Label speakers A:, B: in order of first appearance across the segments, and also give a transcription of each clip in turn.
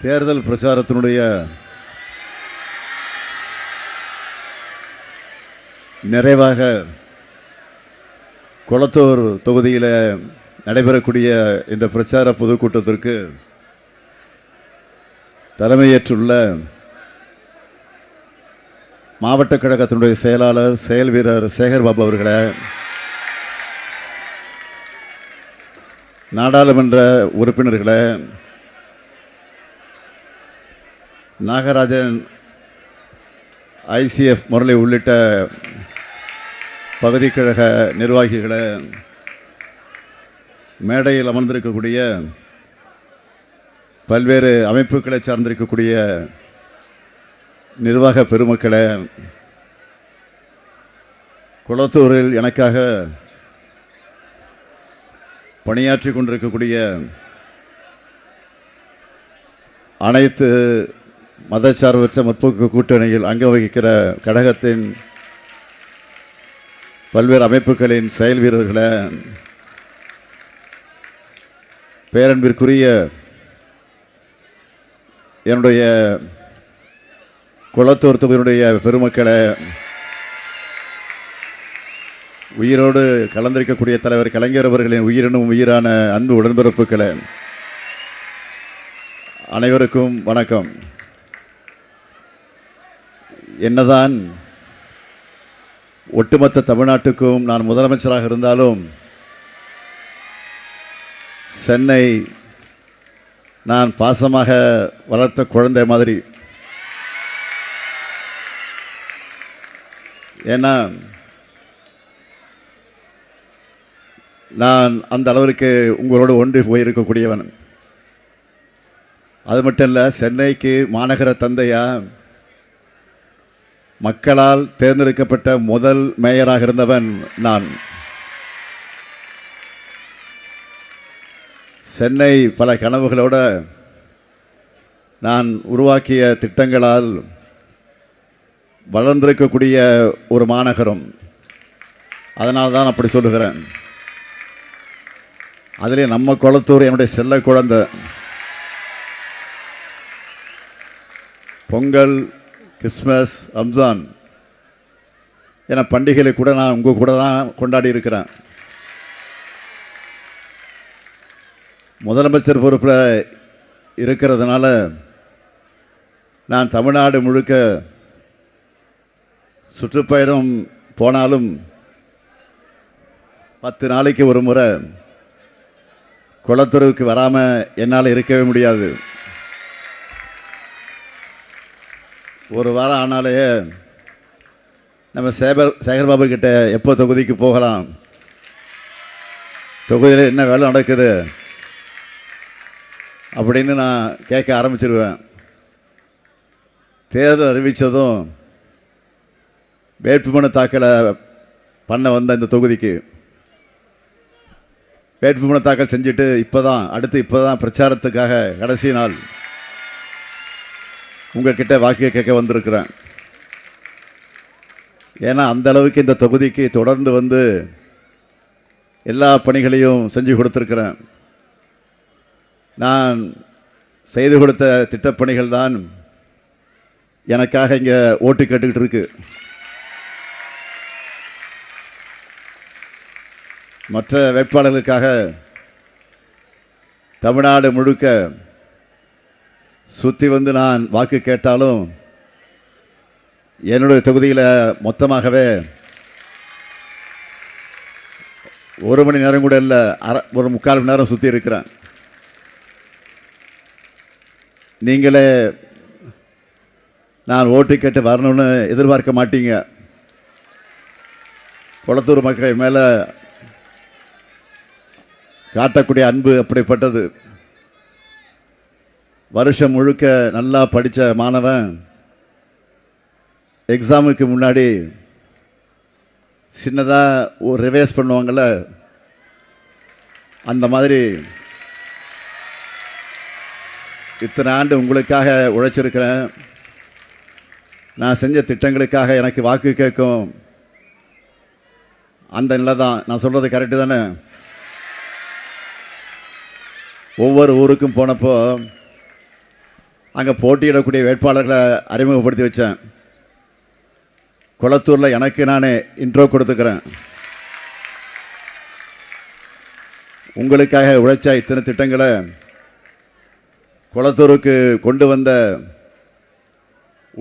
A: தேர்தல் பிரச்சாரத்தினுடைய நிறைவாக கொளத்தூர் தொகுதியில் நடைபெறக்கூடிய இந்த பிரச்சார பொதுக்கூட்டத்திற்கு தலைமையேற்றுள்ள மாவட்ட கழகத்தினுடைய செயலாளர் செயல் வீரர் சேகர் பாபு அவர்களே, நாடாளுமன்ற உறுப்பினர்களே, நாகராஜன், ஐசிஎஃப் முரளி உள்ளிட்ட பகுதி கழக நிர்வாகிகளே, மேடையில் அமர்ந்திருக்கக்கூடிய பல்வேறு அமைப்புகளை சார்ந்திருக்கக்கூடிய நிர்வாக பெருமக்களே, கொளத்தூரில் எனக்காக பணியாற்றி கொண்டிருக்கக்கூடிய அனைத்து மதச்சார்பற்ற முற்போக்கு கூட்டணியில் அங்கம் வகிக்கிற கழகத்தின் பல்வேறு அமைப்புகளின் செயல் வீரர்களே, பேரன்பிற்குரிய என்னுடைய கொளத்தூர் தொகுதியினுடைய பெருமக்களே, உயிரோடு கலந்திருக்கக்கூடிய தலைவர் கலைஞர் அவர்களின் உயிரினும் உயிரான அன்பு உடன்பிறப்புகளே, அனைவருக்கும் வணக்கம். என்னதான் ஒட்டுமொத்த தமிழ்நாட்டுக்கும் நான் முதலமைச்சராக இருந்தாலும் சென்னை நான் பாசமாக வளர்த்த குழந்தை மாதிரி. ஏன்னா நான் அந்த அளவிற்கு உங்களோடு ஒன்றி போயிருக்கக்கூடியவன். அது மட்டும் இல்லை, சென்னைக்கு மாநகர தந்தையா மக்களால் தேர்ந்தெடுக்கப்பட்ட முதல் மேயராக இருந்தவன் நான். சென்னை பல கனவுகளோடு நான் உருவாக்கிய திட்டங்களால் வளர்ந்திருக்கக்கூடிய ஒரு மாநகரம். அதனால் தான் அப்படி சொல்லுகிறேன். அதிலே நம்ம கொளத்தூர் என்னுடைய செல்ல குழந்தை. பொங்கல், கிறிஸ்மஸ், ரம்ஜான் என பண்டிகைகளை கூட நான் உங்கள் கூட தான் கொண்டாடி இருக்கிறேன். முதலமைச்சர் பொறுப்பில் இருக்கிறதுனால நான் தமிழ்நாடு முழுக்க சுற்றுப்பயணம் போனாலும் 10 நாளைக்கு ஒரு முறை கொளத்தூருக்கு வராமல் என்னால் இருக்கவே முடியாது. ஒரு வாரம் ஆனாலே நம்ம சேகர்பாபு கிட்ட எப்போ தொகுதிக்கு போகலாம், தொகுதியில் என்ன வேலை நடக்குது அப்படின்னு நான் கேட்க ஆரம்பிச்சிருவேன். தேர்தல் அறிவித்ததும் வேட்புமனு தாக்கலை பண்ண வந்த இந்த தொகுதிக்கு வேட்புமனு தாக்கல் செஞ்சுட்டு இப்போ தான் பிரச்சாரத்துக்காக கடைசி நாள் உங்ககிட்ட வாக்கு கேட்க வந்திருக்கிறேன். ஏன்னா அந்த அளவுக்கு இந்த தொகுதிக்கு தொடர்ந்து வந்து எல்லா பணிகளையும் செஞ்சு கொடுத்துருக்கிறேன். நான் செய்து கொடுத்த திட்டப்பணிகள் தான் எனக்காக இங்கே ஓட்டு கேட்டுக்கிட்டு இருக்கு. மற்ற வேட்பாளர்களுக்காக தமிழ்நாடு முழுக்க சுற்றி வந்து நான் வாக்கு கேட்டாலும் என்னுடைய தொகுதியில் மொத்தமாகவே 1 மணி நேரம் கூட இல்லை, ஒரு 3/4 மணி நேரம் சுற்றி இருக்கிறேன். நீங்களே நான் ஓட்டு கேட்டு வரணும்னு எதிர்பார்க்க மாட்டீங்க. கொளத்தூர் மக்கள் மேலே காட்டக்கூடிய அன்பு அப்படிப்பட்டது. வருஷம் முழுக்க நல்லா படித்த மாணவன் எக்ஸாமுக்கு முன்னாடி சின்னதாக ஒரு ரிவைஸ் பண்ணுவாங்கள்ல, அந்த மாதிரி இத்தனை ஆண்டு உங்களுக்காக உழைச்சிருக்கிறேன். நான் செஞ்ச திட்டங்களுக்காக எனக்கு வாக்கு கேட்கும் அந்த நிலை தான். நான் சொல்கிறது கரெக்டு தானே? ஒவ்வொரு ஊருக்கும் போனப்போ அங்கே போட்டியிடக்கூடிய வேட்பாளர்களை அறிமுகப்படுத்தி வச்சேன். கொளத்தூரில் எனக்கு நானே இன்ட்ரோ கொடுத்துக்கிறேன். உங்களுக்காக உழைச்சா இத்தனை திட்டங்களை கொளத்தூருக்கு கொண்டு வந்த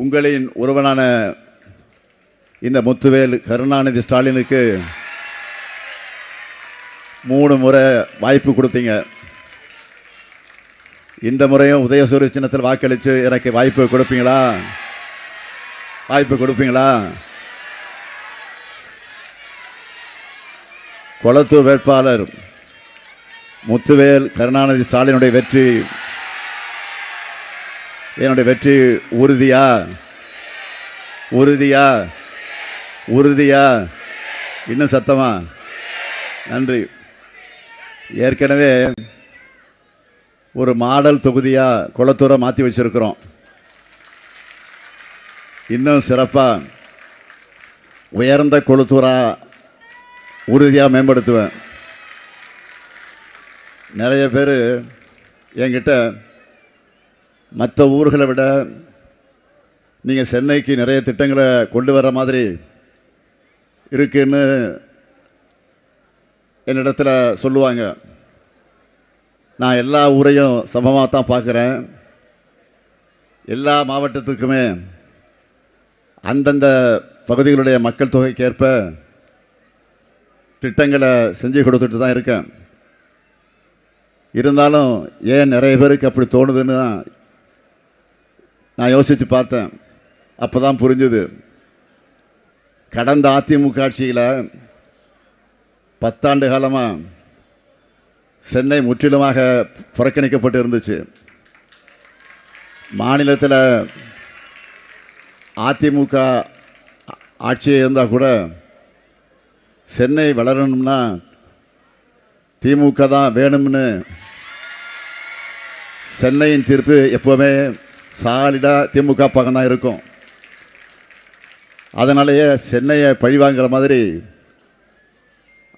A: உங்களின் ஒருவனான இந்த முத்துவேல் கருணாநிதி ஸ்டாலினுக்கு 3 முறை வாய்ப்பு கொடுத்தீங்க. இந்த முறையும் உதயசூரிய சின்னத்தில் வாக்களித்து எனக்கு வாய்ப்பு கொடுப்பீங்களா? வாய்ப்பு கொடுப்பீங்களா? கொளத்தூர் வேட்பாளர் முத்துவேல் கருணாநிதி ஸ்டாலினுடைய வெற்றி, என்னுடைய வெற்றி உறுதியா? உறுதியா? உறுதியா? இன்னும் சத்தமா? நன்றி. ஏற்கனவே ஒரு மாடல் தொகுதியா கொளத்தூரை மாற்றி வச்சிருக்கிறோம். இன்னும் சிறப்பாக உயர்ந்த கொளத்தூரா உறுதியாக மேம்படுத்துவேன். நிறைய பேர் என்கிட்ட மற்ற ஊர்களை விட நீங்கள் சென்னைக்கு நிறைய திட்டங்களை கொண்டு வர மாதிரி இருக்குன்னு என்னிடத்தில் சொல்லுவாங்க. நான் எல்லா ஊரையும் சமமாக தான் பார்க்குறேன். எல்லா மாவட்டத்துக்குமே அந்தந்த பகுதிகளுடைய மக்கள் தொகைக்கேற்ப திட்டங்களை செஞ்சு கொடுத்துட்டு தான் இருக்கேன். இருந்தாலும் ஏன் நிறைய பேருக்கு அப்படி தோணுதுன்னு நான் யோசித்து பார்த்தேன். அப்போ தான் புரிஞ்சுது. கடந்த அதிமுக ஆட்சியில் 10 ஆண்டு காலமாக சென்னை முற்றிலுமாக புறக்கணிக்கப்பட்டு இருந்துச்சு. மாநிலத்தில் அதிமுக ஆட்சியே இருந்தால் கூட சென்னை வளரணும்னா திமுக தான் வேணும்னு சென்னையின் தீர்ப்பு எப்போவுமே சாலிடாக திமுக பக்கம் தான் இருக்கும். அதனாலேயே சென்னையை பழிவாங்கிற மாதிரி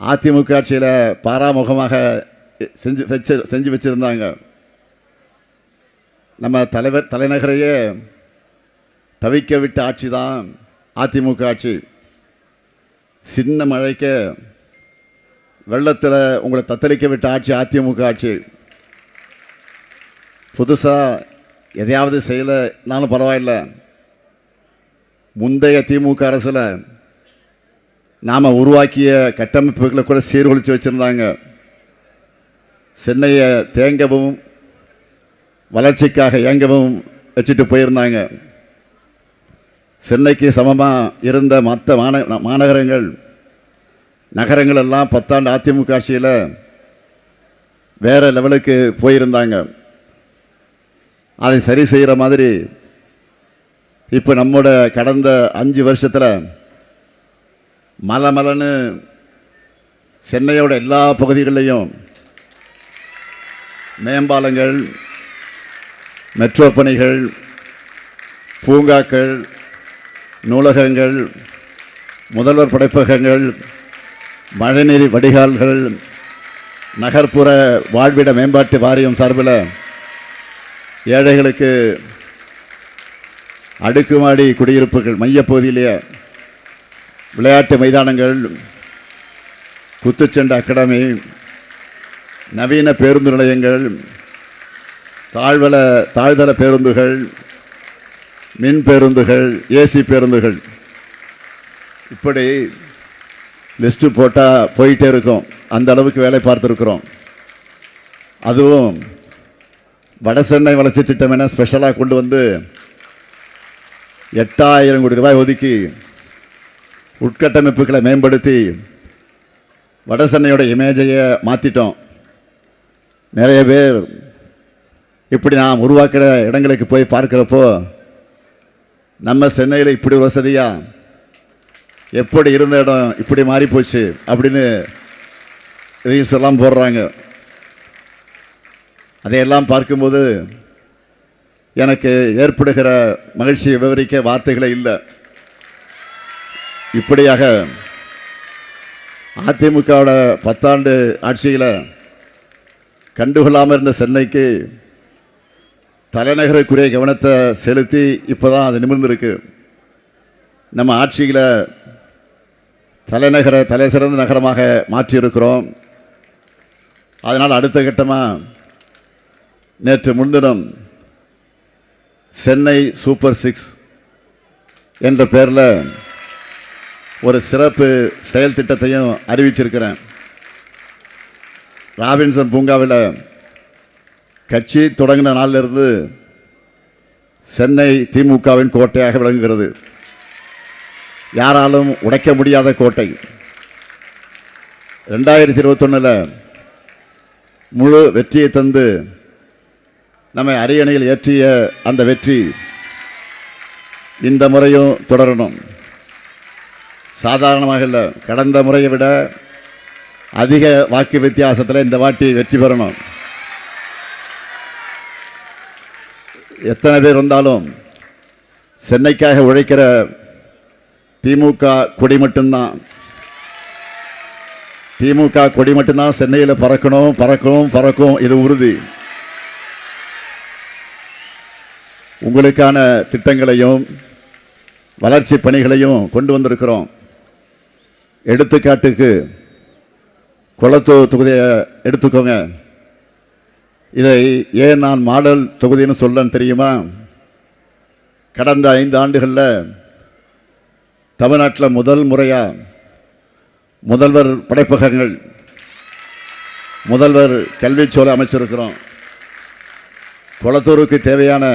A: அதிமுக ஆட்சியில் பாராமுகமாக செஞ்சு வச்சுருந்தாங்க. நம்ம தலைநகரையே தவிக்க விட்ட ஆட்சி தான் அதிமுக ஆட்சி. சின்ன மழைக்கு வெள்ளத்தில் உங்களை தத்தளிக்க விட்ட ஆட்சி அதிமுக ஆட்சி. புதுசாக எதையாவது செய்யலைனாலும் பரவாயில்லை, முந்தைய திமுக அரசில் நாம் உருவாக்கிய கட்டமைப்புகளை கூட சீர்குலைச்சு வச்சுருந்தாங்க. சென்னையை தேங்கவும் வளர்ச்சிக்காக இயங்கவும் வச்சுட்டு போயிருந்தாங்க. சென்னைக்கு சமமாக இருந்த மற்ற நகரங்கள் எல்லாம் 10 ஆண்டு அதிமுக ஆட்சியில் வேறு லெவலுக்கு போயிருந்தாங்க. அதை சரி செய்கிற மாதிரி இப்போ நம்மோட கடந்த 5 வருஷத்தில் மலமலன்னு சென்னையோட எல்லா பகுதிகளிலையும் மேம்பாலங்கள், மெட்ரோ பணிகள், பூங்காக்கள், நூலகங்கள், முதல்வர் படைப்பகங்கள், மழைநீர் வடிகால்கள், நகர்ப்புற வாழ்விட மேம்பாட்டு வாரியம் சார்பில் ஏழைகளுக்கு அடுக்குமாடி குடியிருப்புகள், மையப்பகுதியிலேயே விளையாட்டு மைதானங்கள், குத்துச்சண்டை அகாடமி, நவீன பேருந்து நிலையங்கள், தாழ்தள பேருந்துகள், மின் பேருந்துகள், ஏசி பேருந்துகள், இப்படி லிஸ்ட்டு போட்டால் போயிட்டே இருக்கும். அந்த அளவுக்கு வேலை பார்த்துருக்குறோம். அதுவும் வட சென்னை வளர்ச்சி திட்டம் என ஸ்பெஷலாக கொண்டு வந்து 8000 கோடி ரூபாய் ஒதுக்கி உட்கட்டமைப்புகளை மேம்படுத்தி வட சென்னையோட இமேஜையை மாற்றிட்டோம். நிறைய பேர் இப்படி நாம் உருவாக்கிற இடங்களுக்கு போய் பார்க்குறப்போ நம்ம சென்னையில் இப்படி ஒரு வசதியா, எப்படி இருந்த இடம் இப்படி மாறி போச்சு அப்படின்னு ரீல்ஸ் எல்லாம் போடுறாங்க. அதையெல்லாம் பார்க்கும்போது எனக்கு ஏற்படுகிற மகிழ்ச்சியை விவரிக்க வார்த்தைகளே இல்லை. இப்படியாக அதிமுகவோட 10 ஆண்டு ஆட்சியில் கண்டுகொள்ளாமல் இருந்த சென்னைக்கு தலைநகருக்குரிய கவனத்தை செலுத்தி இப்போ தான் அது நிமிர்ந்திருக்கு. நம்ம ஆட்சியில் தலைநகரை தலை சிறந்த நகரமாக மாற்றியிருக்கிறோம். அதனால் அடுத்த கட்டமாக நேற்று முன்தினம் சென்னை சூப்பர் 6 என்ற பெயரில் ஒரு சிறப்பு செயல் திட்டத்தையும் அறிவிச்சிருக்கிறேன். ராபின்சன் பூங்காவில் கட்சி தொடங்கின நாளிலிருந்து சென்னை திமுகவின் கோட்டையாக விளங்குகிறது. யாராலும் உடைக்க முடியாத கோட்டை. 2021 முழு வெற்றியை தந்து நம்மை அரியணையில் ஏற்றிய அந்த வெற்றி இந்த முறையும் தொடரணும். சாதாரணமாக இல்லை, கடந்த முறையை விட அதிக வாக்கு வித்தியாசத்தில் இந்த வாட்டி வெற்றி பெறணும். எத்தனை பேர் வந்தாலும் சென்னைக்காக உழைக்கிற திமுக கொடி மட்டும்தான். திமுக கொடி மட்டும்தான் சென்னையில் பறக்கணும், பறக்கும் பறக்கும். இது உறுதி. உங்களுக்கான திட்டங்களையும் வளர்ச்சி பணிகளையும் கொண்டு வந்திருக்கிறோம். எடுத்துக்காட்டுக்கு கொளத்தூர் தொகுதியை எடுத்துக்கோங்க. இதை ஏன் நான் மாடல் தொகுதின்னு சொல்லன்னு தெரியுமா? கடந்த 5 ஆண்டுகளில் தமிழ்நாட்டில் முதல் முறையாக முதல்வர் படைப்பகங்கள், முதல்வர் கல்விச்சோலை அமைச்சிருக்கிறோம். கொளத்தூருக்கு தேவையான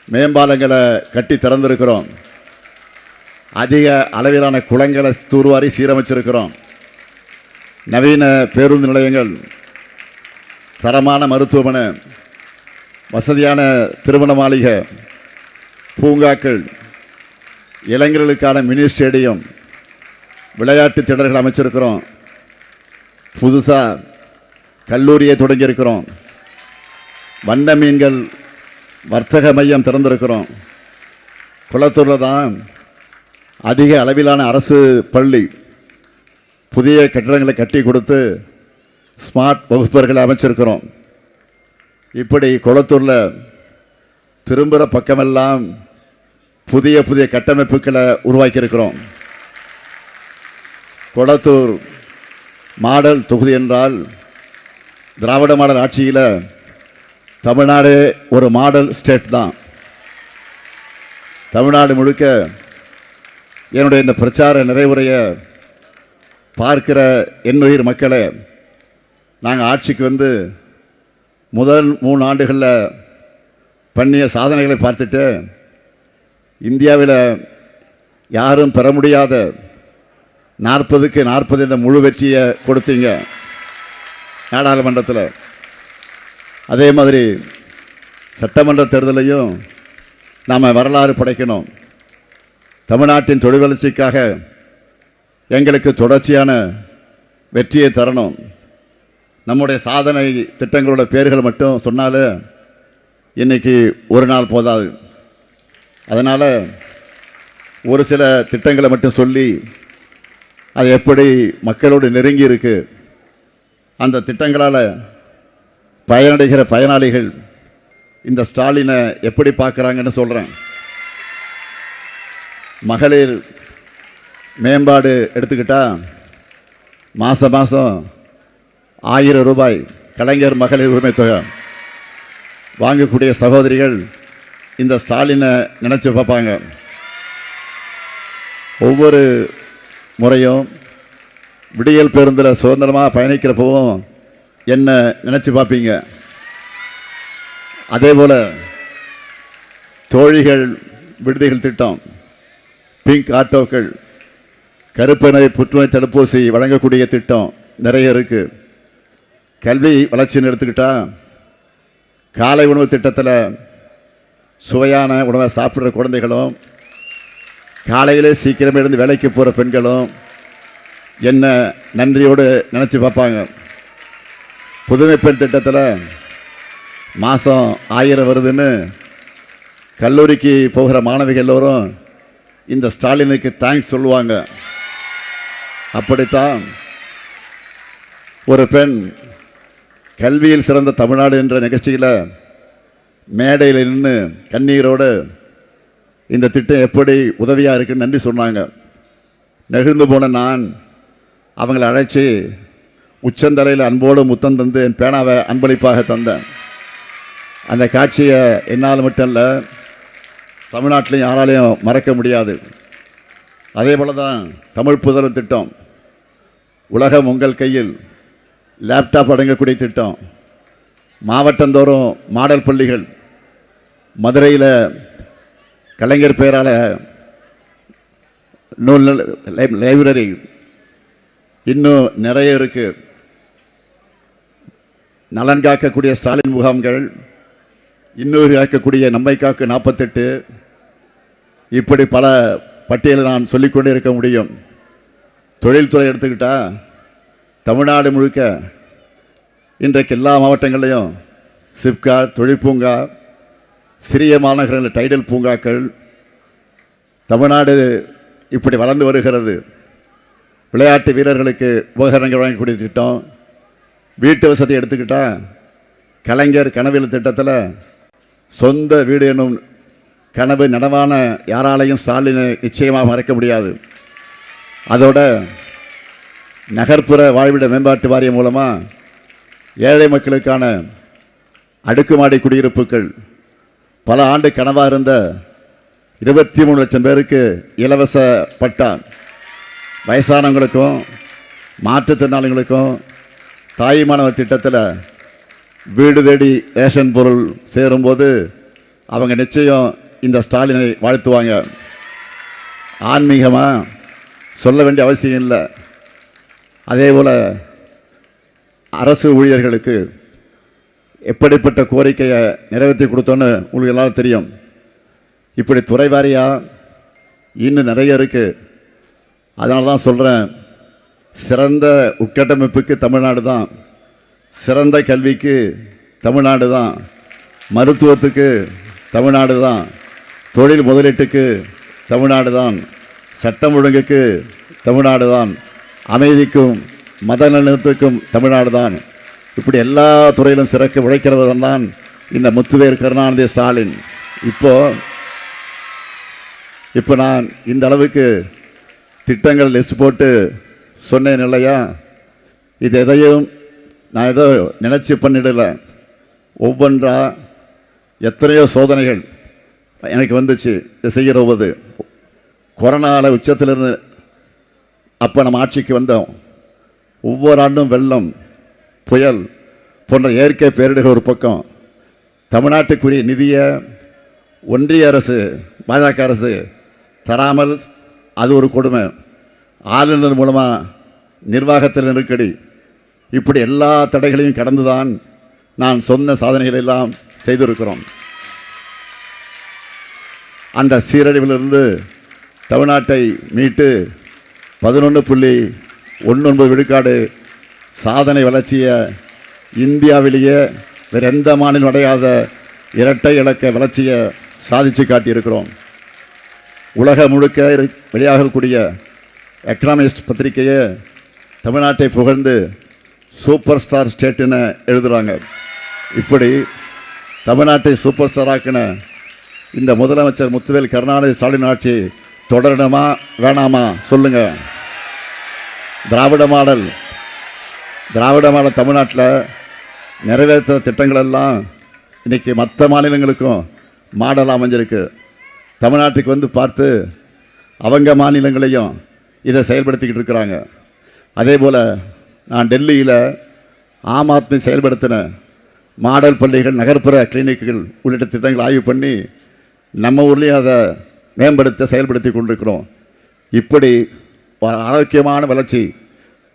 A: மேம்பாலங்களை கட்டி திறந்திருக்கிறோம். அதிக அளவிலான குளங்களை தூர்வாரி சீரமைச்சிருக்கிறோம். நவீன பேருந்து நிலையங்கள், தரமான மருத்துவமனை, வசதியான திருமண மாளிகை, பூங்காக்கள், இளைஞர்களுக்கான மினி ஸ்டேடியம், விளையாட்டு திடல்கள் அமைச்சிருக்கிறோம். புதுசாக கல்லூரியை தொடங்கியிருக்கிறோம். வண்ண மீன்கள் வர்த்தக மையம் திறந்திருக்கிறோம். குளத்தூரில் தான் அதிக அளவிலான அரசு பள்ளி, புதிய கட்டிடங்களை கட்டி கொடுத்து ஸ்மார்ட் வகுப்பறைகளை அமைச்சிருக்கிறோம். இப்படி குளத்தூரில் திரும்புகிற பக்கமெல்லாம் புதிய புதிய கட்டமைப்புகளை உருவாக்கியிருக்கிறோம். கொளத்தூர் மாடல் தொகுதி என்றால் திராவிட மாடல் ஆட்சியில் தமிழ்நாடு ஒரு மாடல் ஸ்டேட் தான். தமிழ்நாடு முழுக்க என்னுடைய இந்த பிரச்சார நிறைவுரையை பார்க்கிற என்னுயிர் மக்களை, நாங்கள் ஆட்சிக்கு வந்து முதல் 3 ஆண்டுகளில் பண்ணிய சாதனைகளை பார்த்துட்டு இந்தியாவில் யாரும் பெற முடியாத 40க்கு 40 என்ற முழு வெற்றியை கொடுத்தீங்க நாடாளுமன்றத்தில். அதே மாதிரி சட்டமன்ற தேர்தலையும் நாம் வரலாறு படைக்கணும். தமிழ்நாட்டின் தொழில் வளர்ச்சிக்காக எங்களுக்கு தொடர்ச்சியான வெற்றியை தரணும். நம்முடைய சாதனை திட்டங்களோட பேர்கள் மட்டும் சொன்னாலே இன்றைக்கி ஒரு நாள் போதாது. அதனால் ஒரு சில திட்டங்களை மட்டும் சொல்லி அது எப்படி மக்களோடு நெருங்கி இருக்கு, அந்த திட்டங்களால் பயனடைகிற பயனாளிகள் இந்த ஸ்டாலினை எப்படி பார்க்குறாங்கன்னு சொல்கிறேன். மகளிர் மேம்பாடு எடுத்துக்கிட்டால் மாதம் 1000 ரூபாய் கலைஞர் மகளிர் உரிமை தொகை வாங்கக்கூடிய சகோதரிகள் இந்த ஸ்டாலினை நினச்சி பார்ப்பாங்க. ஒவ்வொரு முறையும் விடியல் பேருந்தில் சுதந்திரமாக பயணிக்கிறப்பவும் என்ன நினச்சி பார்ப்பீங்க. அதே போல் தோழிகள் விடுதிகள் திட்டம், பிங்க் ஆட்டோக்கள், கருப்பை புற்றுநோய் தடுப்பூசி வழங்கக்கூடிய திட்டம் நிறைய இருக்குது. கல்வி வளர்ச்சின்னு எடுத்துக்கிட்டால் காலை உணவு திட்டத்தில் சுவையான உணவை சாப்பிட்ற குழந்தைகளும் காலையிலே சீக்கிரமே இருந்து வேலைக்கு போகிற பெண்களும் என்ன நன்றியோடு நினச்சி பார்ப்பாங்க. புதுமை பெண் திட்டத்தில் மாதம் 1000 வருதுன்னு கல்லூரிக்கு போகிற மாணவிகள் எல்லோரும் இந்த ஸ்டாலினுக்கு தேங்க்ஸ் சொல்லுவாங்க. அப்படித்தான் ஒரு பெண் கல்வியில் சிறந்த தமிழ்நாடு என்ற நிகழ்ச்சியில் மேடையில் நின்று கண்ணீரோடு இந்த திட்டம் எப்படி உதவியாக இருக்குன்னு நன்றி சொன்னாங்க. நெகிழ்ந்து போன நான் அவங்களை அழைச்சி உச்சந்தலையில் அன்போடு முத்தம் தந்து என் பேனாவை அன்பளிப்பாக தந்தேன். அந்த காட்சியை என்னால் மட்டும் இல்லை, தமிழ்நாட்டிலையும் யாராலையும் மறக்க முடியாது. அதே போல் தான் தமிழ் புதல்வர் திட்டம், உலகம் உங்கள் கையில், லேப்டாப் அடங்கக்கூடிய திட்டம், மாவட்டந்தோறும் மாடல் பள்ளிகள், மதுரையில் கலைஞர் பெயரால் நூல் லைப்ரரி, இன்னும் நிறைய இருக்குது. நலன் காக்கக்கூடிய ஸ்டாலின் முகாம்கள், இன்னொரு காக்கக்கூடிய நம்மை காக்கு 48, இப்படி பல பட்டியலை நான் சொல்லிக்கொண்டே இருக்க முடியும். தொழில்துறை எடுத்துக்கிட்டால் தமிழ்நாடு முழுக்க இன்றைக்கு எல்லா மாவட்டங்களையும் சிப்காட், தொழிற்பூங்கா, சிறிய மாநகரங்களில் டைடல் பூங்காக்கள், தமிழ்நாடு இப்படி வளர்ந்து வருகிறது. விளையாட்டு வீரர்களுக்கு உபகரணங்கள் வழங்கக்கூடிய திட்டம், வீட்டு வசதி எடுத்துக்கிட்டால் கலைஞர் கனவில் திட்டத்தில் சொந்த வீடு என்னும் கனவு நனவான யாராலையும் ஸ்டாலினை நிச்சயமாக மறக்க முடியாது. அதோட நகர்ப்புற வாழ்விட மேம்பாட்டு வாரியம் மூலமாக ஏழை மக்களுக்கான அடுக்குமாடி குடியிருப்புகள், பல ஆண்டு கனவாக இருந்த 23 லட்சம் பேருக்கு இலவச பட்டா, வயசானவங்களுக்கும் மாற்றுத்திறனாளிகளுக்கும் தாய்மானவர் திட்டத்தில் வீடு தேடி ரேஷன் பொருள் சேரும்போது அவங்க நிச்சயம் இந்த ஸ்டாலினை வாழ்த்துவாங்க. ஆன்மீகமாக சொல்ல வேண்டிய அவசியம் இல்லை. அதே போல் அரசு ஊழியர்களுக்கு எப்படிப்பட்ட கோரிக்கையை நிறைவேற்றி கொடுத்தோன்னு உங்களுக்கு எல்லாரும் தெரியும். இப்படி துறை வாரியாக இன்னும் நிறைய இருக்குது. அதனால தான் சொல்கிறேன், சிறந்த உட்கட்டமைப்புக்கு தமிழ்நாடு தான், சிறந்த கல்விக்கு தமிழ்நாடு தான், மருத்துவத்துக்கு தமிழ்நாடு தான், தொழில் முதலீட்டுக்கு தமிழ்நாடு தான், சட்டம் ஒழுங்குக்கு தமிழ்நாடு தான், அமைதிக்கும் மத நல்லிணக்கத்துக்கும் தமிழ்நாடு தான். இப்படி எல்லா துறையிலும் சிறக்க உழைக்கிறவர் தான் இந்த முத்துவேல் கருணாநிதி ஸ்டாலின். இப்போ நான் இந்த அளவுக்கு திட்டங்கள் லிஸ்ட் போட்டு சொன்னேன் இல்லையா, இது எதையும் நான் ஏதோ நினச்சி பண்ணிடலை. ஒவ்வொன்றா எத்தனையோ சோதனைகள் எனக்கு வந்துச்சு இதை செய்கிற போது. கொரோனாவில் உச்சத்திலிருந்து அப்போ நம்ம ஆட்சிக்கு வந்தோம். ஒவ்வொரு ஆண்டும் வெள்ளம், புயல் போன்ற இயற்கை பேரிடர்கள் ஒரு பக்கம், தமிழ்நாட்டுக்குரிய நிதியை ஒன்றிய அரசு பாஜக அரசு தராமல் அது ஒரு கொடுமை, ஆளுநர் மூலமாக நிர்வாகத்தில் நெருக்கடி, இப்படி எல்லா தடைகளையும் கடந்துதான் நான் சொன்ன சாதனைகள் எல்லாம் செய்திருக்கிறோம். அந்த சீரழிவிலிருந்து தமிழ்நாட்டை மீட்டு 11.19 விழுக்காடு சாதனை வளர்ச்சியை இந்தியாவிலேயே வேறு எந்த மாநிலம் அடையாத இரட்டை இலக்க வளர்ச்சியை சாதித்து காட்டியிருக்கிறோம். உலக முழுக்க வெளியாகக்கூடிய எக்கனாமிஸ்ட் பத்திரிகையை தமிழ்நாட்டை புகழ்ந்து சூப்பர் ஸ்டார் ஸ்டேட்டுன்னு எழுதுகிறாங்க. இப்படி தமிழ்நாட்டை சூப்பர் ஸ்டாராக்கின இந்த முதலமைச்சர் முத்துவேல் கருணாநிதி ஸ்டாலின் ஆட்சி தொடரணுமா வேணாமா சொல்லுங்கள். திராவிட மாடல் தமிழ்நாட்டில் நிறைவேற்ற திட்டங்களெல்லாம் இன்றைக்கி மற்ற மாநிலங்களுக்கும் மாடலாக அமைஞ்சிருக்கு. தமிழ்நாட்டுக்கு வந்து பார்த்து அவங்க மாநிலங்களையும் இதை செயல்படுத்திக்கிட்டு இருக்கிறாங்க. அதே போல் நான் டெல்லியில் ஆம் ஆத்மி செயல்படுத்தின மாடல் பள்ளிகள், நகர்ப்புற கிளினிக்குகள் உள்ளிட்ட திட்டங்களை ஆய்வு பண்ணி நம்ம ஊர்லேயும் அதை மேம்படுத்த செயல்படுத்தி கொண்டிருக்கிறோம். இப்படி ஆரோக்கியமான வளர்ச்சி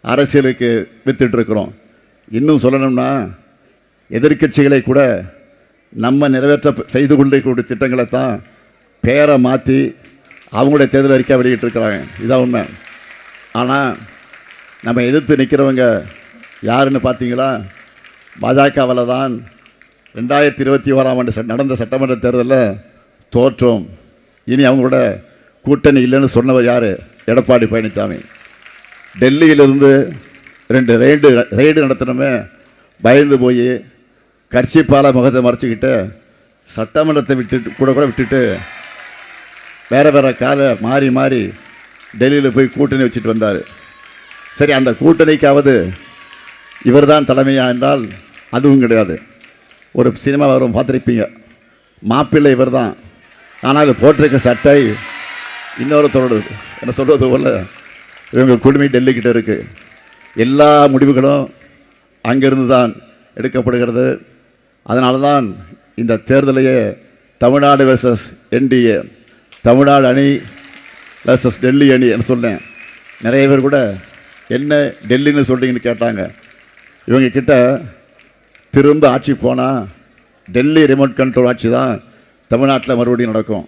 A: அரசியலுக்கு வித்துட்ருக்கிறோம். இன்னும் சொல்லணும்னா எதிர்க்கட்சிகளை கூட நம்ம நிறைவேற்ற செய்து கொண்டிருக்கக்கூடிய திட்டங்களை தான் பேரை மாற்றி அவங்களுடைய தேர்தல் அறிக்கை வெளியிட்டிருக்கிறாங்க. இதான் உண்மை. ஆனால் நம்ம எதிர்த்து நிற்கிறவங்க யாருன்னு பார்த்தீங்களா? பாஜகவில் தான் 2021ஆம் ஆண்டு நடந்த சட்டமன்ற தேர்தலில் தோற்றோம். இனி அவங்களோட கூட்டணி இல்லைன்னு சொன்னவர் யார்? எடப்பாடி பழனிசாமி. டெல்லியிலிருந்து 2 ரெய்டு நடத்தினமே பயந்து போய் கர்ச்சிப்பால் முகத்தை மறைச்சிக்கிட்டு சட்டமன்றத்தை கூட விட்டுட்டு வேறு வேறு காலை மாறி மாறி டெல்லியில் போய் கூட்டணி வச்சுட்டு வந்தார். சரி, அந்த கூட்டணிக்காவது இவர் தான் தலைமையா என்றால் அதுவும் கிடையாது. ஒரு சினிமா வரும் பார்த்துருப்பீங்க, மாப்பிள்ளை இவர் தான், ஆனால் போட்டிருக்க சட்டை இன்னொருத்தரோடு. என்ன சொல்கிறது போல் இவங்க குடுமி டெல்லிக்கிட்ட இருக்குது. எல்லா முடிவுகளும் அங்கிருந்து தான் எடுக்கப்படுகிறது. அதனால தான் இந்த தேர்தலையே தமிழ்நாடு வெர்சஸ் என்டிஏ, தமிழ்நாடு அணி வெர்சஸ் டெல்லி அணி என்று சொன்னேன். நிறைய பேர் கூட என்ன டெல்லின்னு சொல்கிறீங்கன்னு கேட்டாங்க. இவங்க கிட்ட திரும்ப ஆட்சி போனால் டெல்லி ரிமோட் கண்ட்ரோல் ஆட்சி தான் தமிழ்நாட்டில் மறுபடியும் நடக்கும்.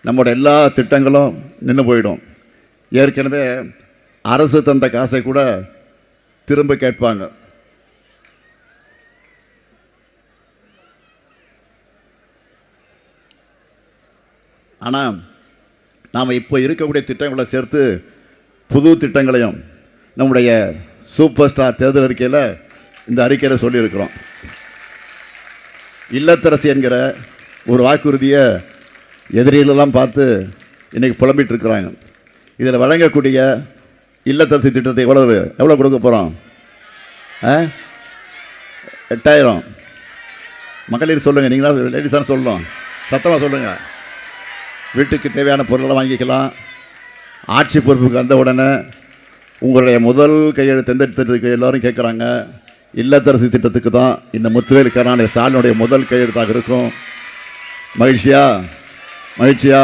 A: நம்மளோட எல்லா திட்டங்களும் நின்று போயிடும். ஏற்கனவே அரசு தந்த காசை கூட திரும்ப கேட்பாங்க. ஆனால் நாம் இப்போ இருக்கக்கூடிய திட்டங்களை சேர்த்து புது திட்டங்களையும் நம்முடைய சூப்பர் ஸ்டார் தேர்தல் அறிக்கையில் இந்த அறிக்கையில் சொல்லியிருக்கிறோம். இல்லத்தரசி என்கிற ஒரு வாக்குறுதியை எதிரிகளெல்லாம் பார்த்து இன்றைக்கி புலம்பிட்டு இருக்கிறாங்க. இதில் வழங்கக்கூடிய இல்லத்தரசி திட்டத்தை எவ்வளோ கொடுக்க போகிறோம்? 8000. மகளிர் சொல்லுங்கள், நீங்களா லேடிஸான சொல்லணும், சத்தமாக சொல்லுங்கள். வீட்டுக்கு தேவையான பொருளை வாங்கிக்கலாம். ஆட்சி பொறுப்புக்கு வந்த உடனே உங்களுடைய முதல் கையெழுத்து எந்த திட்டத்துக்கு எல்லோரும் கேட்குறாங்க? இல்லத்தரசி திட்டத்துக்கு தான் இந்த முத்துவேல் கருணாநிதி ஸ்டாலினுடைய முதல் கையெழுத்தாக இருக்கும். மகிழ்ச்சியா? மகிழ்ச்சியா?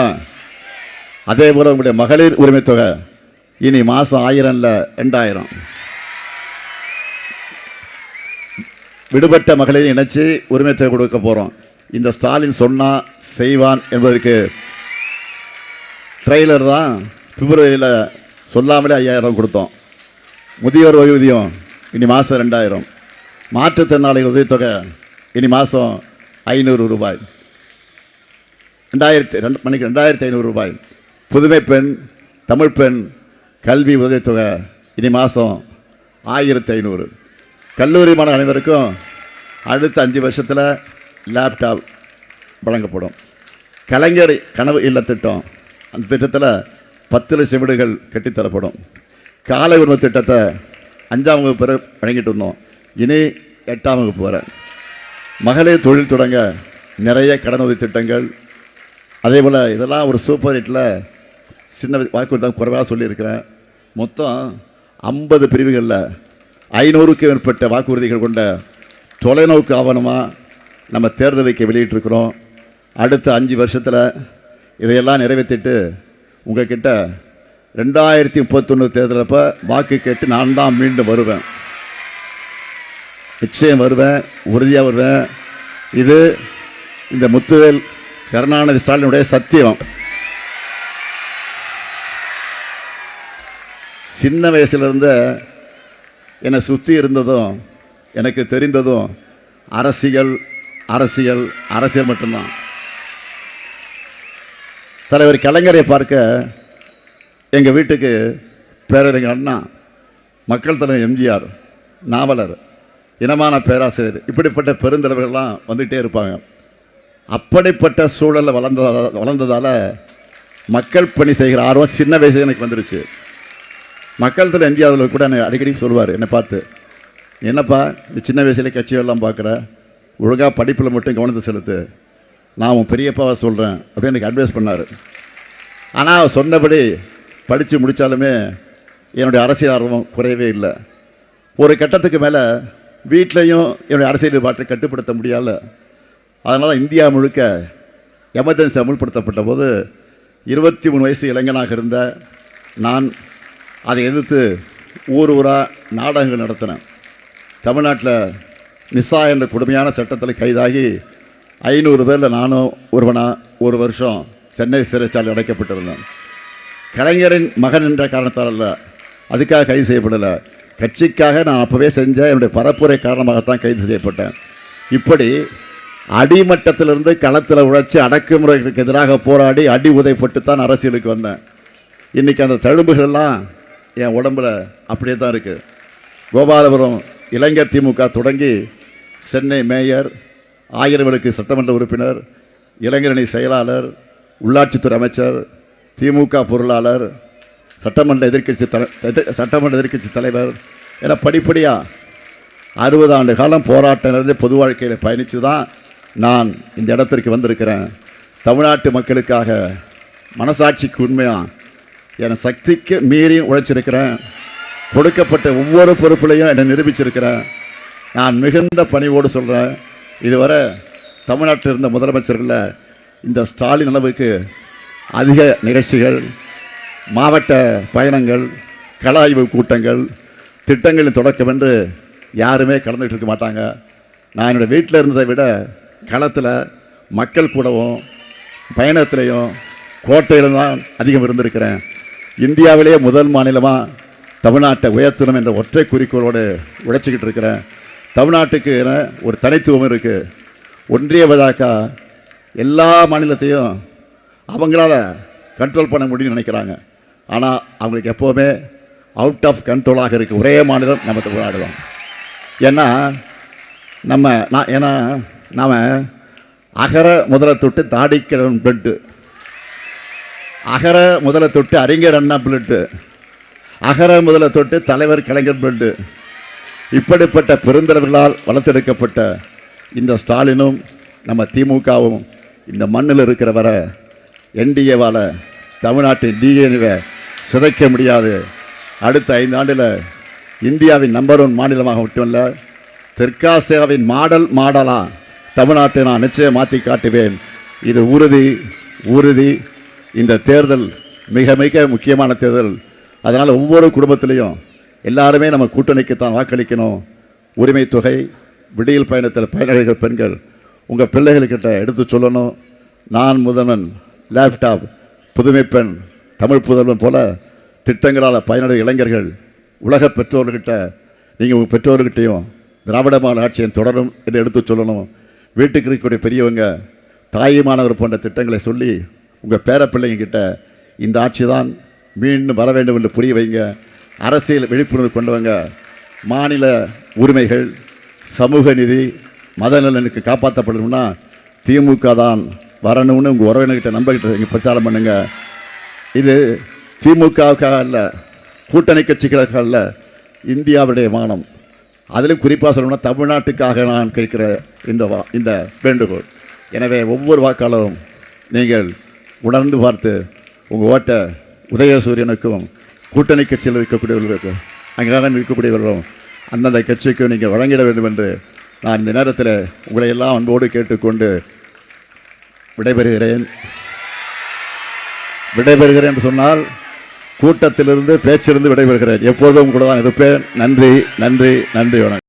A: அதே போல் உங்களுடைய மகளிர் உரிமை தொகை இனி மாதம் 1000 இல்லை 2000. விடுபட்ட மகளிர் இணைச்சி உரிமை தொகை கொடுக்க போகிறோம். இந்த ஸ்டாலின் சொன்னால் செய்வான் என்பதற்கு ட்ரெய்லர் தான். பிப்ரவரியில் சொல்லாமலே 5000 கொடுத்தோம். முதியோர் ஓய்வூதியம் இனி மாதம் 2000. மாற்றுத்திறனாளிகள் உதவித்தொகை இனி மாதம் 500 ரூபாய். 2500 ரூபாய். புதுமை பெண், தமிழ் பெண் கல்வி உதவித்தொகை இனி மாதம் 1500. கல்லூரி மாணவ அனைவருக்கும் அடுத்த 5 வருஷத்தில் லேப்டாப் வழங்கப்படும். கலைஞர் கனவு இல்ல திட்டம், அந்த திட்டத்தில் 10 லட்சம் வீடுகள் கட்டித்தரப்படும். காலை உணவு திட்டத்தை 5ஆம் வகுப்பு வரை வழங்கிட்டு இருந்தோம், இனி 8ஆம் வகுப்பு வரை. மகளிர் தொழில் தொடங்க நிறைய கடனுதவி திட்டங்கள். அதே போல் இதெல்லாம் ஒரு சூப்பர் ஹிட்டில் சின்ன வாக்குறுதி தான் குறைவாக சொல்லியிருக்கிறேன். மொத்தம் 50 பிரிவுகளில் 500க்கும் மேற்பட்ட வாக்குறுதிகள் கொண்ட தொலைநோக்கு ஆவணமாக நம்ம தேர்தலுக்கு வெளியிட்டிருக்கிறோம். அடுத்த 5 வருஷத்தில் இதையெல்லாம் நிறைவேற்றிட்டு உங்ககிட்ட 2031 தேர்தலப்போ வாக்கு கேட்டு நான் தான் மீண்டும் வருவேன். நிச்சயம் வருவேன், உறுதியாக வருவேன். இது இந்த முத்துவேல் கருணாநிதி ஸ்டாலினுடைய சத்தியம். சின்ன வயசுலேருந்து என்னை சுற்றி இருந்ததும் எனக்கு தெரிந்ததும் அரசியல் அரசியல் அரசியல் மட்டும்தான். தலைவர் கலைஞரை பார்க்க எங்கள் வீட்டுக்கு பேரறிஞர் அண்ணா, மக்கள் தலைவர் எம்ஜிஆர், நாவலர், இனமான பேராசிரியர், இப்படிப்பட்ட பெருந்தலைவர்கள்லாம் வந்துகிட்டே இருப்பாங்க. அப்படிப்பட்ட சூழலில் வளர்ந்ததால் மக்கள் பணி செய்கிற ஆர்வம் சின்ன வயசு எனக்கு வந்துருச்சு. மக்கள் தலைவர் எம்ஜிஆர் கூட என்னை அடிக்கடி சொல்லுவார், என்னை பார்த்து, என்னப்பா இந்த சின்ன வயசுலேயே கட்சிகள்லாம் பார்க்குற, ஒழுங்காக படிப்பில் மட்டும் கவனத்தை செலுத்து, நான் உன் பெரியப்பாவை சொல்கிறேன் அப்படின்னு எனக்கு அட்வைஸ் பண்ணார். ஆனால் அவர் சொன்னபடி படித்து முடித்தாலுமே என்னுடைய அரசியல் ஆர்வம் குறையவே இல்லை. ஒரு கட்டத்துக்கு மேலே வீட்லேயும் என்னுடைய அரசியல் பாட்டை கட்டுப்படுத்த முடியல. அதனால் இந்தியா முழுக்க எமர்ஜென்சி அமுல்படுத்தப்பட்ட போது 23 வயசு இளைஞனாக இருந்த நான் அதை எதிர்த்து ஊராக நாடகங்கள் நடத்தினேன். தமிழ்நாட்டில் நிசா என்ற கொடுமையான சட்டத்தில் கைதாகி 500 பேரில் நானும் ஒருவனாக 1 வருஷம் சென்னை சிறைச்சாலை அடைக்கப்பட்டிருந்தேன். கலைஞரின் மகன் என்ற காரணத்தால் அல்ல, அதுக்காக கைது செய்யப்படலை. கட்சிக்காக நான் அப்போவே செஞ்ச என்னுடைய பரப்புரை காரணமாகத்தான் கைது செய்யப்பட்டேன். இப்படி அடிமட்டத்திலிருந்து களத்தில் உழைச்சி அடக்குமுறைகளுக்கு எதிராக போராடி அடி உதைப்பட்டு தான் அரசியலுக்கு வந்தேன். இன்றைக்கி அந்த தழும்புகள்லாம் என் உடம்பில் அப்படியே தான் இருக்குது. கோபாலபுரம் இளைஞர் திமுக தொடங்கி சென்னை மேயர், 1000 விளக்கு சட்டமன்ற உறுப்பினர், இளைஞரணி செயலாளர், உள்ளாட்சித்துறை அமைச்சர், திமுக பொருளாளர், சட்டமன்ற எதிர்க்கட்சி தலைவர் என படிப்படியாக 60 ஆண்டு காலம் போராட்டம் இருந்து பொது வாழ்க்கையில் பயணித்து தான் நான் இந்த இடத்திற்கு வந்திருக்கிறேன். தமிழ்நாட்டு மக்களுக்காக மனசாட்சிக்கு உண்மையாக என் சக்திக்கு மீறி உழைச்சிருக்கிறேன். கொடுக்கப்பட்ட ஒவ்வொரு பொறுப்புலையும் என்னை நிரூபிச்சிருக்கிறேன். நான் மிகுந்த பணிவோடு சொல்கிறேன், இதுவரை தமிழ்நாட்டில் இருந்த முதலமைச்சர்களில் இந்த ஸ்டாலின் அளவுக்கு அதிக நிகழ்ச்சிகள், மாவட்ட பயணங்கள், கள ஆய்வு கூட்டங்கள், திட்டங்களின் தொடக்கம் என்று யாருமே கலந்துக்கிட்டு இருக்க மாட்டாங்க. நான் என்னோடய வீட்டில் இருந்ததை விட களத்தில் மக்கள் கூடவும் பயணத்திலையும் கோட்டையிலும் தான் அதிகம் இருந்திருக்கிறேன். இந்தியாவிலேயே முதல் மாநிலமாக தமிழ்நாட்டை உயர்த்தணும் என்ற ஒற்றை குறிக்கோளோடு உழைச்சிக்கிட்டு இருக்கிறேன். தமிழ்நாட்டுக்கு ஒரு தனித்துவம் இருக்குது. ஒன்றிய பாஜக எல்லா மாநிலத்தையும் அவங்களால கண்ட்ரோல் பண்ண முடியும்னு நினைக்கிறாங்க. ஆனால் அவங்களுக்கு எப்போவுமே அவுட் ஆஃப் கண்ட்ரோலாக இருக்குது ஒரே மாநிலம் நம்ம தமிழ்நாடு தான். ஏன்னா நாம் அகர முதல தொட்டு தாடிக்கிழவன் பிளட்டு, அகர முதல தொட்டு அறிஞர் அண்ணா பிளட்டு, அகர முதல தொட்டு தலைவர் கலைஞர் பிளட்டு, இப்படிப்பட்ட பெருந்தலைவர்களால் வளர்த்தெடுக்கப்பட்ட இந்த ஸ்டாலினும் நம்ம திமுகவும் இந்த மண்ணில் இருக்கிற வர என்டிஏவால் தமிழ்நாட்டின் டிஎன்ஏவை சிதைக்க முடியாது. அடுத்த 5 ஆண்டில் இந்தியாவின் நம்பர் 1 மாநிலமாக மட்டுமல்ல, தெற்காசியாவின் மாடலாக தமிழ்நாட்டை நான் நிச்சயம் மாற்றி காட்டுவேன். இது உறுதி. இந்த தேர்தல் மிக மிக முக்கியமான தேர்தல். அதனால் ஒவ்வொரு குடும்பத்திலையும் எல்லாருமே நம்ம கூட்டணிக்குத்தான் வாக்களிக்கணும். உரிமை தொகை, விடியல் பயணத்தில் பயனாளிகள் பெண்கள் உங்கள் பிள்ளைகள்கிட்ட எடுத்து சொல்லணும். நான் முதல்வன், லேப்டாப், புதுமை பெண், தமிழ் புதல்வன் போல திட்டங்களால் பயனடைய இளைஞர்கள் உலக பெற்றோர்கிட்ட நீங்கள் உங்கள் பெற்றோர்கிட்டையும் திராவிட மாடல் ஆட்சியை தொடரும் என்று எடுத்து சொல்லணும். வீட்டுக்கு இருக்கக்கூடிய பெரியவங்க, தாயுமானவர் போன்ற திட்டங்களை சொல்லி உங்கள் பேர பிள்ளைங்கிட்ட இந்த ஆட்சி தான் மீண்டும் வர வேண்டும் என்று புரிய வைங்க. அரசியல் விழிப்புணர்வு கொண்டவங்க, மாநில உரிமைகள், சமூக நீதி, மத நலனுக்கு காப்பாற்றப்படணும்னா திமுக தான் வரணும்னு உங்கள் உறவினர்கிட்ட நம்பகிட்ட இங்கே பிரச்சாரம் பண்ணுங்க. இது திமுகவுக்காக அல்ல, கூட்டணி கட்சிகளுக்காக அல்ல, இந்தியாவுடைய மானம். அதிலும் குறிப்பாக சொல்லணும்னா தமிழ்நாட்டுக்காக நான் கேட்கிற இந்த வேண்டுகோள். எனவே ஒவ்வொரு வாக்காளரும் நீங்கள் உணர்ந்து பார்த்து உங்கள் ஓட்டை உதயசூரியனுக்கும் கூட்டணி கட்சியில் இருக்கக்கூடியவர்களுக்கும் அங்காக இருக்கக்கூடியவர்களும் அந்தந்த கட்சிக்கும் நீங்கள் வழங்கிட வேண்டும் என்று நான் இந்த நேரத்தில் உங்களை எல்லாம் அன்போடு கேட்டுக்கொண்டு விடைபெறுகிறேன் என்று சொன்னால் கூட்டத்திலிருந்து பேச்சிலிருந்து விடைபெறுகிறேன். எப்போதும் கூட தான் இருப்பேன். நன்றி. வணக்கம்.